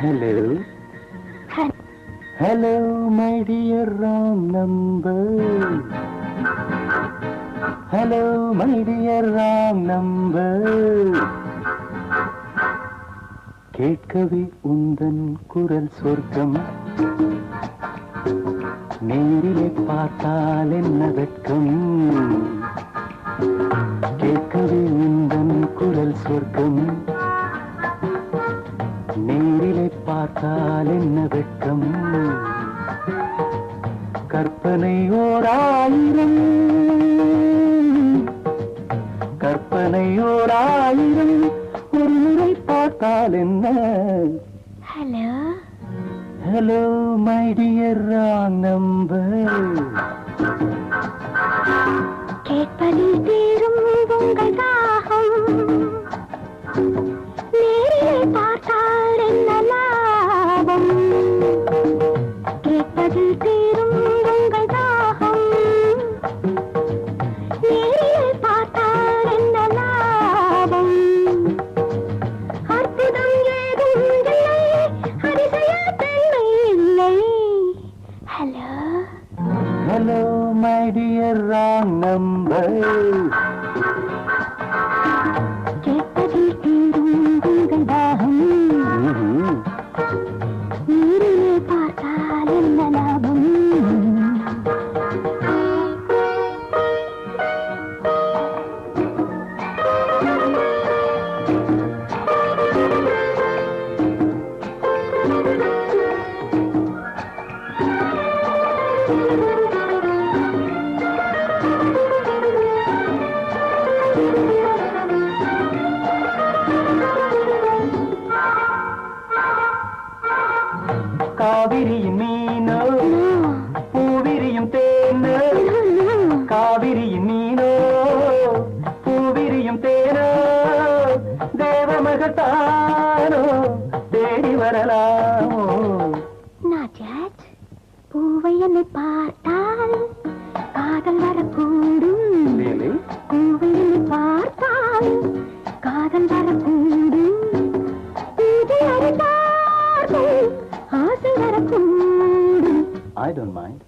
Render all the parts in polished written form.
Hello. Hello, my dear wrong number. Hello, my dear wrong number. கேட்கவே உந்தன் குரல் சொர்க்கம், நேரிலே பார்த்தால் என்ன வெட்கம். கேட்கவே உந்தன் குரல் சொர்க்கம், நேரிலே பார்த்தால் என்ன வெட்கம். கற்பனை ஓராயிரம், கற்பனை ஓராயிரம், ஒரு முறை பார்த்தால் என்ன. Hello hello my dear wrong number. கேட்பதில் தீரும் உங்கள் தாகம், நேரிலே பார்த்தால் என்ன லாபம். கேட்பதில் தீரும் உங்கள் தாகம், நேரிலே பார்த்தால் என்ன லாபம். அற்புதம் ஏதும் இல்லை, அதிசய தன்மை இல்லை. Hello hello my dear wrong number. கேட்பதில் தீரும் உங்கள் தாகம், நேரிலே பார்த்தால் என்ன லாபம். காவிரியின் மீனோ பூவிரியும் தேனோ, காவிரியின் மீனோ பூவிரியும் தேனோ, தேவமகத்தானோ தேடி வரலாமோ. நாஜாத், பூவை என்னை பார்த்தால் காதல் வரக்கூடும். பூவை என்னை பார்த்தால் காதல் வரக்கூடும். பூஜை அறிந்தார்கள் ஆசை வரக்கூடும். I don't mind.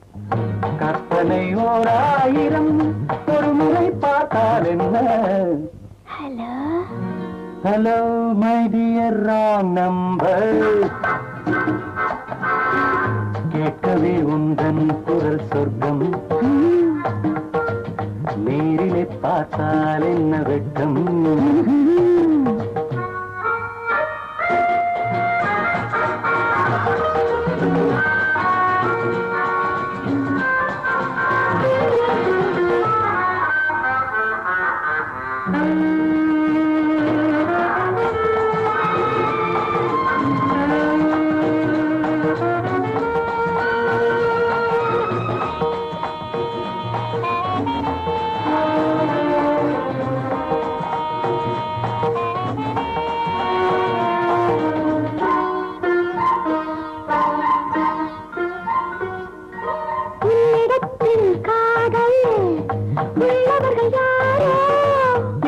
கற்பனை ஓராயிரம், ஒரு முறை பார்த்தால் என்ன. Hello hello my dear wrong number. கேட்கவே உந்தன் குரல் சொர்க்கம், நேரிலே பார்த்தால் என்ன வெட்கம்.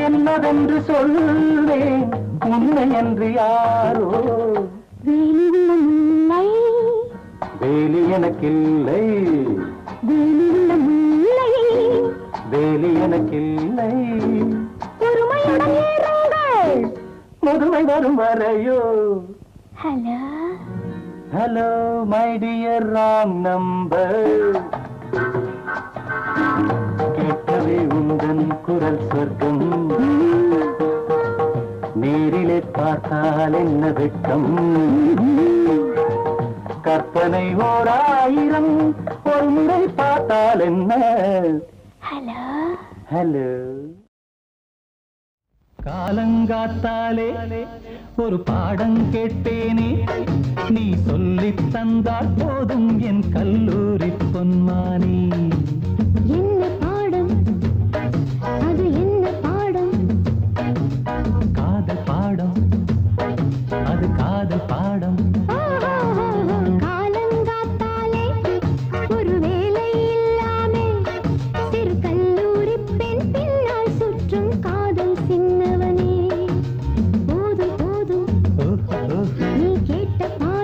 என்னவென்று சொல்வேன் உண்மை என்று யாரோ. வேலியுள்ள வேலி எனக்கில்லை, வேலி எனக்கில்லை. பொறுமையுடன் இருங்கள், முதுமை வரும் வரையோ. Hello hello my dear wrong number. கேட்கவே உந்தன் குரல் சொர்க்கம், நேரிலே பார்த்தால் என்ன வெட்கம். கற்பனை ஓராயிரம், ஒரு முறை பார்த்தால் என்ன. Hello hello. காலங்காத்தாலே ஒரு பாடம் கேட்டேனே, நீ சொல்லித் தந்தால் போதும் என் கல்லூரி பொன்மானே. என்ன பாடம் அது, என்ன பாடம். காதல் பாடம் அது, காதல் பாடம். காலங்காத்தாலே ஒரு வேலை இல்லாமே சிறு கல்லூரி பெண் பின்னால் சுற்றும் காதல் சின்னவனே. போதும் போதும் நீ கேட்ட பாடம்.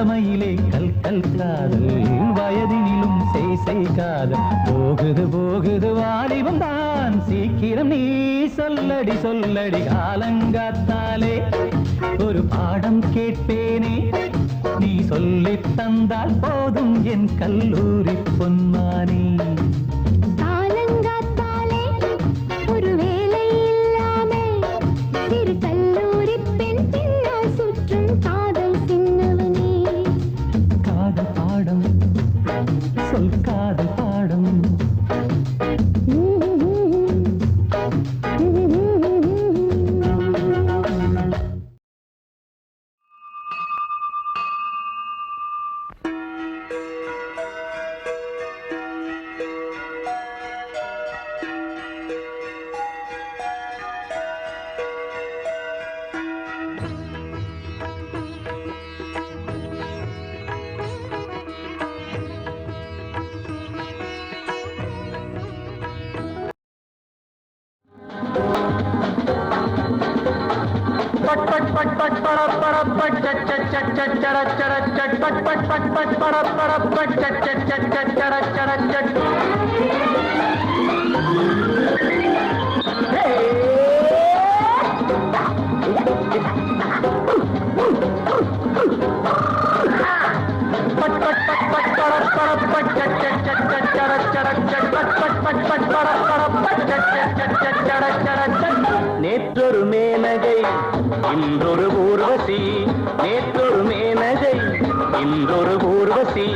இளமையிலே கல் கல் காதல் வயதினிலும் செய் காதல் போகுது போகுது வாலிபம் தான் சீக்கிரம் நீ சொல்லடி சொல்லடி காலங்காத்தாலே ஒரு பாடம் கேட்பேனே நீ சொல்லித் தந்தால் போதும் என் கல்லூரி பொன்மானே காலங்காத்தாலே ஒரு வேலை இல்லாமே சிறு கல்லூரி பெண் பின்னால் சுற்றும் காதல் சின்னவனே காதல் பாடம் சொல் காதல் பாடம் நேற்றொரு மேனகை இன்றொரு ஊர்வசி நேற்றொரு மேனகை இன்றொரு ஊர்வசி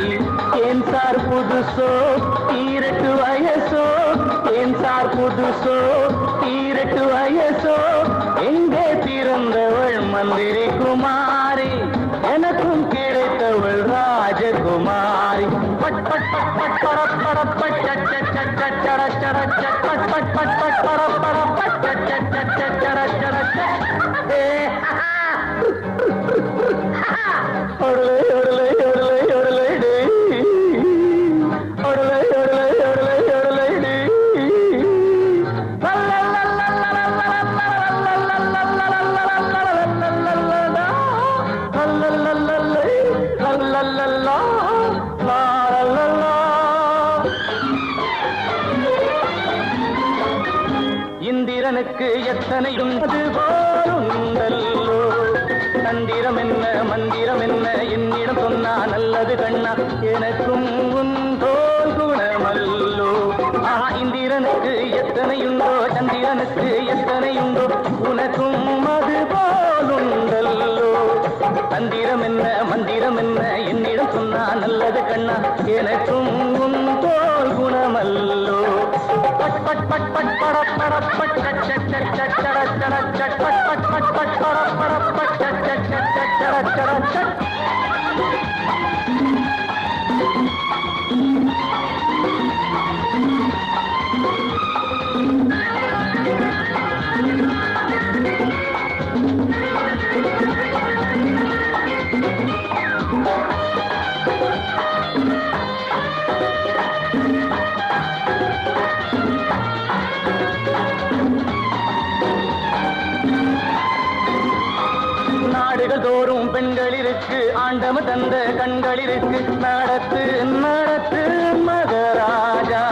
ஏன் சார் புதுசோ தீரட்டு வயசோ ஏன் சார் புதுசோ தீரட்டு வயசோ எங்கே பிறந்தவள் மந்திரி குமாரி எனக்கும் கிடைத்தவள் ராஜகுமாரி பட் பட் பட் பட் பட பட பட் சட் சட் சட் சட் சட சட சட் பட் பட் பட் பட் பட பட பட் சட் சட் சட் சட் சட சட சட் ஒடலை ஒடலை ஒடலை ஒடலை டே ஒடலை ஒடலை ஒடலை ஒடலை டே இந்திரனுக்கு எத்தனை உண்டது போலுண்டல்லோ தந்திரம் என்ன மந்திரம் என்ன என்னிடம் சொன்னா நல்லது கண்ணா எனக்கும் உன் தோல் குணமல்லோ ஆஹா இந்திரனுக்கு எத்தனையுண்டோ சந்திரனுக்கு எத்தனையுண்டோ உனக்கும் அது போலுண்டல்லோ தந்திரம் என்ன மந்திரம் என்ன என்னிடம் சொன்னா நல்லது கண்ணா எனக்கும் உன் தோல் குணமல்லோ பட் பட் பட் பட் பட பட பட் சட் சட் சட் சட் சட சட சட் பட் பட் பட் பட் பட பட பட் சட் சட் சட் சட் சட சட சட் நாடுகள் தோறும் பெண்கள் இருக்கு ஆண்டவ தந்த கண்கள் இருக்கு நடத்து நடத்து மகராஜா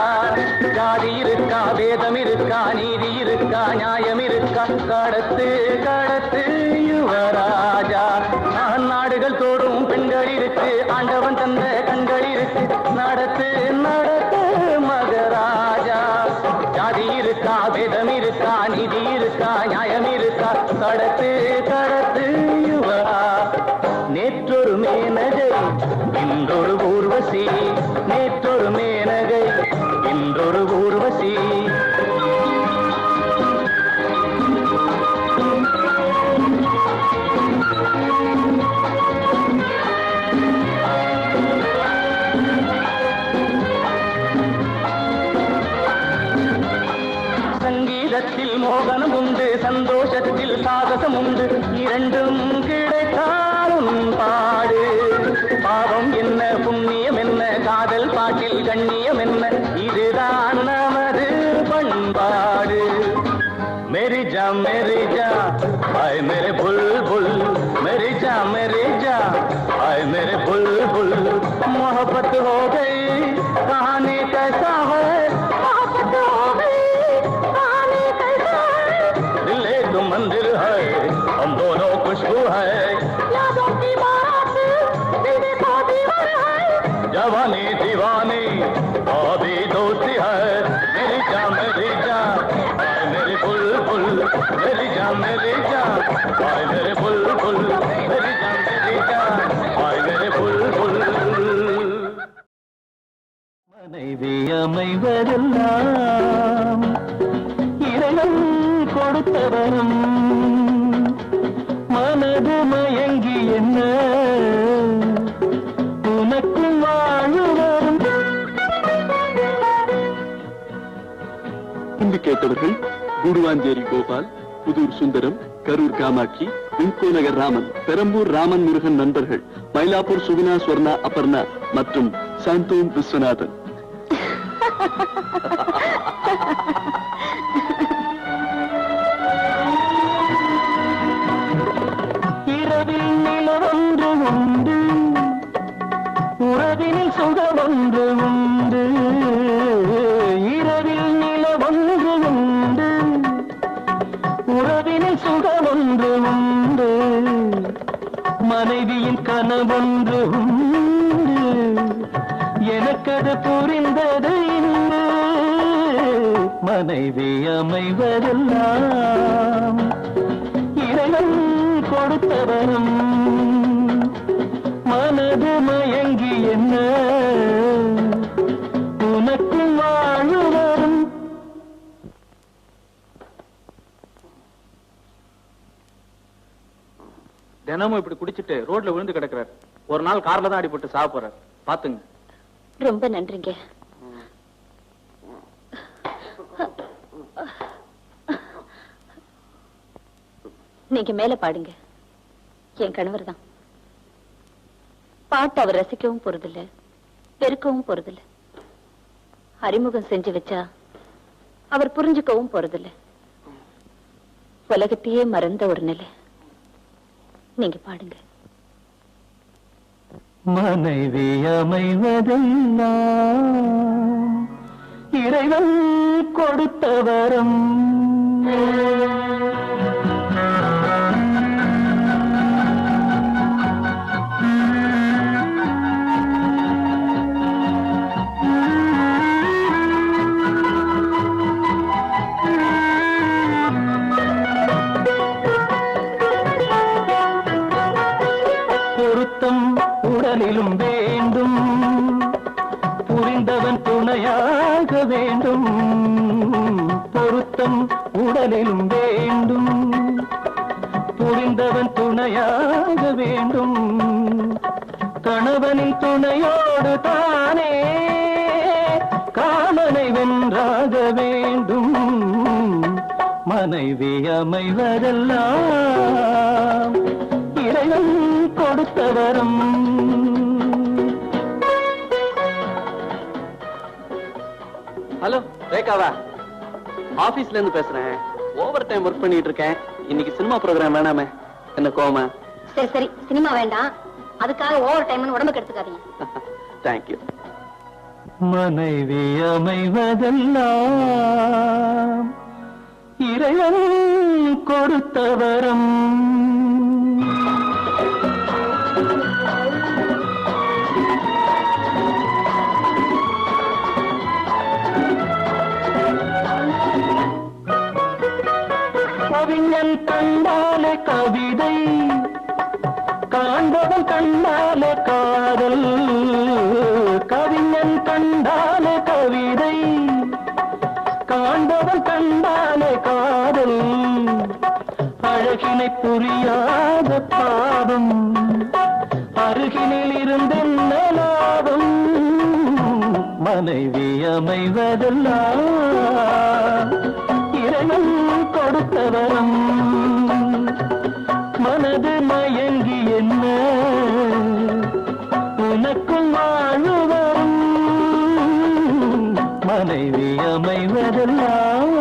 ஜாதி இருக்கா வேதம் இருக்கா நீதி இருக்கா நியாயம் இருக்கா கடத்து கடத்து யுவராஜா நாடுகள் தோறும் பெண்கள் இருக்கு ஆண்டவன் தந்த கண்கள் இருக்கு நடத்து நடத்து மகராஜா ஜாதி இருக்கா வேதம் இருக்கா நீதி இருக்கா நியாயம் இருக்கா கடத்து கடத்து யுவரா நேற்றொரு மேனகை இன்றொரு ஊர்வசி நேற்றொரு மேனகை இன்றொரு ஊர்வசி சங்கீதத்தில் மோகனம் உண்டு சந்தோஷத்தில் சாகசம் உண்டு இரண்டும் கிடைத்தாலும் பாடு பாவம் என்ன புண்ணியம் என்ன காதல் பாட்டில் கண்ணியம் என்ன இதுதான் நமது मोहब्बत हो गई कहानी कैसा है मोहब्बत हो गई कहानी कैसा है दिल एक मंदिर है हम दोनों खुशबू है यादों की बात दिल को दीवार है जवानी दीवानी अभी दोस्ती है मेरी जान आए मेरी बुलबुल मेरी जान आए मेरे बुलबुल मेरी जान आए मेरे बुलबुल மனைவி அமைவதெல்லாம் இறைவன் கொடுத்தவனும் மனது மயங்கி என்ன உனக்கும் வாழுவரும் இங்கு கேட்டவர்கள் கூடுவாஞ்சேரி கோபால், புதூர் சுந்தரம், கரூர் காமாட்சி, விம்கோ நகர் ராமன், பெரம்பூர் ராமன் முருகன் நண்பர்கள், மயிலாப்பூர் சுகுணா ஸ்வர்ணா அபர்ணா மற்றும் சாந்தோம் விஸ்வநாதன். இரவில் நிலவொன்று உண்டு உறவினில் சுகமொன்று உண்டு இரவில் நிலவொன்று உண்டு உறவினில் சுகமொன்று உண்டு மனைவியின் கனவொன்று உண்டு எனக்கது புரிந்தது இன்று மனைவி அமைவதெல்லாம் இறைவன் கொடுத்தவனும் மனது மயங்கி என்ன உனக்கும் வாழுவரும் தினமும் இப்படி குடிச்சிட்டு ரோட்ல விழுந்து கிடக்குறாரு. ஒரு நாள் கார்ல தான் அடிபட்டு சாக போறாரு. பாத்துங்க. ரொம்ப நன்றிங்க. நீங்க மேல பாடுங்க. என் கணவர் தான். பாட்டு அவர் ரசிக்கவும் போறதில்ல, பெருக்கவும் போறதில்ல. அறிமுகம் செஞ்சு வச்சா அவர் புரிஞ்சுக்கவும் போறதில்ல. உலகத்தையே மறந்த ஒரு நிலை. நீங்க பாடுங்க. மனைவி அமைவதெல்லாம் இறைவன் கொடுத்தவரம் உடலிலும் வேண்டும் புரிந்தவன் துணையாக வேண்டும் பொருத்தம் உடலிலும் வேண்டும் புரிந்தவன் துணையாக வேண்டும் கணவனின் துணையோடு தானே காமனை வென்றாக வேண்டும் மனைவி அமைவதெல்லாம் இறைவன் கொடுத்தவரும் ஹலோ ரேகாவா? ஆபீஸ்ல இருந்து பேசுறேன். ஓவர் டைம் ஒர்க் பண்ணிட்டு இருக்கேன். இன்னைக்கு சினிமா ப்ரோகிராம் வேணாமே. என்ன கோவமா? சரி சரி, சினிமா வேண்டாம். அதுக்காக ஓவர் டைம்னு உடம்புக்கு எடுத்துக்காதீங்க. தேங்க்யூ. மனைவி அமைவதெல்லாம் இறைவன் கொடுத்தவரம் கவிஞன் கண்டாலே கவிதை காண்பவன் கண்டாலே காதல் கவிஞன் கண்டாலே கவிதை காண்பவன் கண்டாலே காதல் அழகினை புரியாத பாவம் அருகினில் இருந்தென்ன லாபம் மனைவி அமைவதெல்லாம் இறைவன் கொடுத்தவரம் மனது மயங்கி என்ன உனக்கும் வாழுவரும் மனைவி அமைவதெல்லாம்